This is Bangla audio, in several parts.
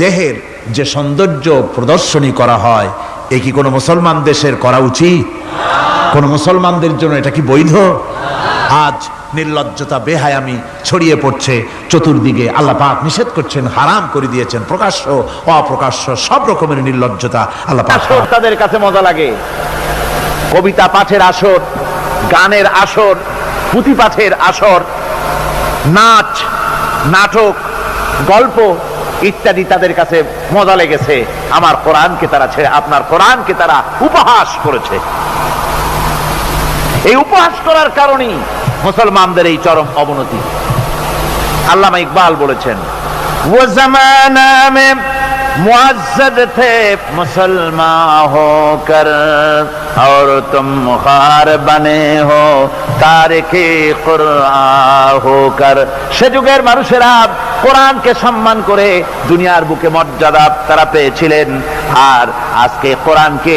দেহের যে সৌন্দর্য প্রদর্শনী করা হয়, এ কি কোনো মুসলমান দেশের করা উচিত? কোন মুসলমানদের জন্য এটা কি বৈধ? আজ নির্লজ্জতা বেহায়ামি ছড়িয়ে পড়ছে চতুর্দিকে। আল্লাহ পাক নিষেধ করছেন, হারাম করে দিয়েছেন। প্রকাশ্য অপ্রকাশ্য সব রকমের নির্লজ্জতা আল্লাহ পাক। তাদের কাছে মজা লাগে। কবিতা পাঠের আসর, গানের আসর, পুঁথি পাঠের আসর, নাচ, নাটক, গল্প ইত্যাদি তাদের কাছে মজা লেগেছে। আমার কোরআনকে তারা ছেড়ে আপনার কোরআনকে তারা উপহাস করেছে। এই উপহাস করার কারণেই মুসলমানদের এই চরম অবনতি। আল্লামা ইকবাল বলেছেন, वो जमाना में मुअज़्ज़ज़ थे मुसलमान होकर और तुम मुखार बने हो तारिके कुरआन होकर। সে যুগের মানুষেরা কোরআনকে সম্মান করে দুনিয়ার বুকে মর্যাদা তারা পেয়েছিলেন, আর আজকে কোরআনকে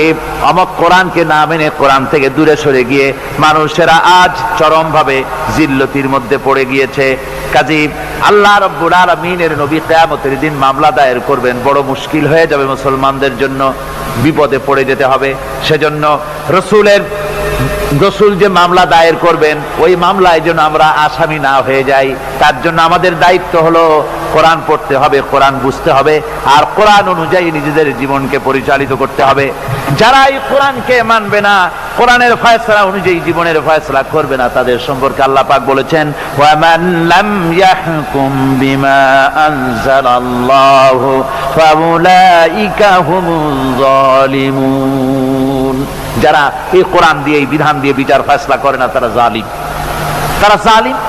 অমক কোরআনকে না মেনে কোরআন থেকে দূরে সরে গিয়ে মানুষেরা আজ চরমভাবে জিল্লতির মধ্যে পড়ে গিয়েছে। কাজী আল্লাহ রাব্বুল আলামিনের নবী কিয়ামতের দিন মামলা দায়ের করবেন, বড় মুশকিল হয়ে যাবে মুসলমানদের জন্য, বিপদে পড়ে যেতে হবে। সেজন্য রসুল যে মামলা দায়ের করবেন, ওই মামলায় যেন আমরা আসামি না হয়ে যাই, তার জন্য আমাদের দায়িত্ব হলো কোরআন পড়তে হবে, কোরআন বুঝতে হবে, আর কোরআন অনুযায়ী নিজেদের জীবনকে পরিচালিত করতে হবে। যারা এই কোরআনকে মানবে না, কোরআনের ফয়সালা অনুযায়ী জীবনের ফয়সালা করবে না, তাদের সম্পর্কে আল্লাহ পাক বলেছেন, ওয়ামান লাম ইয়াহকুম বিমা আনজালাল্লাহু ফাউলাইকা হুমুজ জালিমুন। যারা এই কোরআন দিয়ে, এই বিধান দিয়ে বিচার ফয়সালা করে না, তারা জালিম,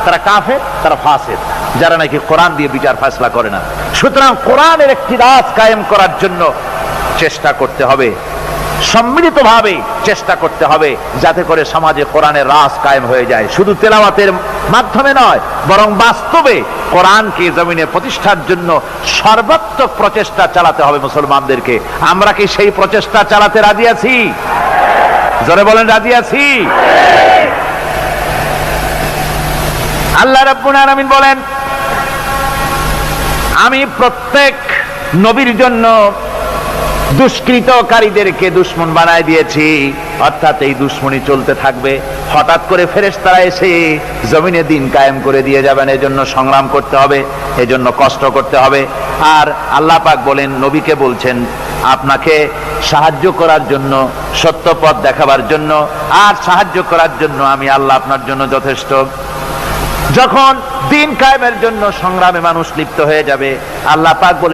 তারা কাফের, তারা ফাসিক, যারা নাকি কোরআন দিয়ে বিচার ফয়সালা করে না। সুতরাং কোরআনের একটি রাজ কায়েম করার জন্য চেষ্টা করতে হবে, সম্মিলিতভাবে চেষ্টা করতে হবে, যাতে করে সমাজে কোরআনের রাজ কায়েম হয়ে যায়। শুধু তেলাওয়াতের মাধ্যমে নয়, বরং বাস্তবে কোরআনকে জমিনে প্রতিষ্ঠার জন্য সর্বাত্মক প্রচেষ্টা চালাতে হবে মুসলমানদেরকে। আমরা কি সেই প্রচেষ্টা চালাতে রাজি আছি? জোরে বলেন, রাজি আছি? আল্লাহ রাব্বুল আলামিন বলেন, আমি প্রত্যেক নবীর জন্য দুষ্কৃতকারীদেরকে দুশমন বানায় দিয়েছি, অর্থাৎ এই দুশমনি চলতে থাকবে। হঠাৎ করে ফেরেশতারা এসে জমিনে দিন কায়েম করে দিয়ে যাবেন, এজন্য সংগ্রাম করতে হবে, এজন্য কষ্ট করতে হবে। আর আল্লাহ পাক বলেন, নবীকে বলছেন, আপনাকে সাহায্য করার জন্য, সত্য পথ দেখাবার জন্য আর সাহায্য করার জন্য আমি আল্লাহ আপনার জন্য যথেষ্ট। যখন দিন কায়েমের জন্য সংগ্রামে মানুষ লিপ্ত হয়ে যাবে, আল্লাহ পাক বলেন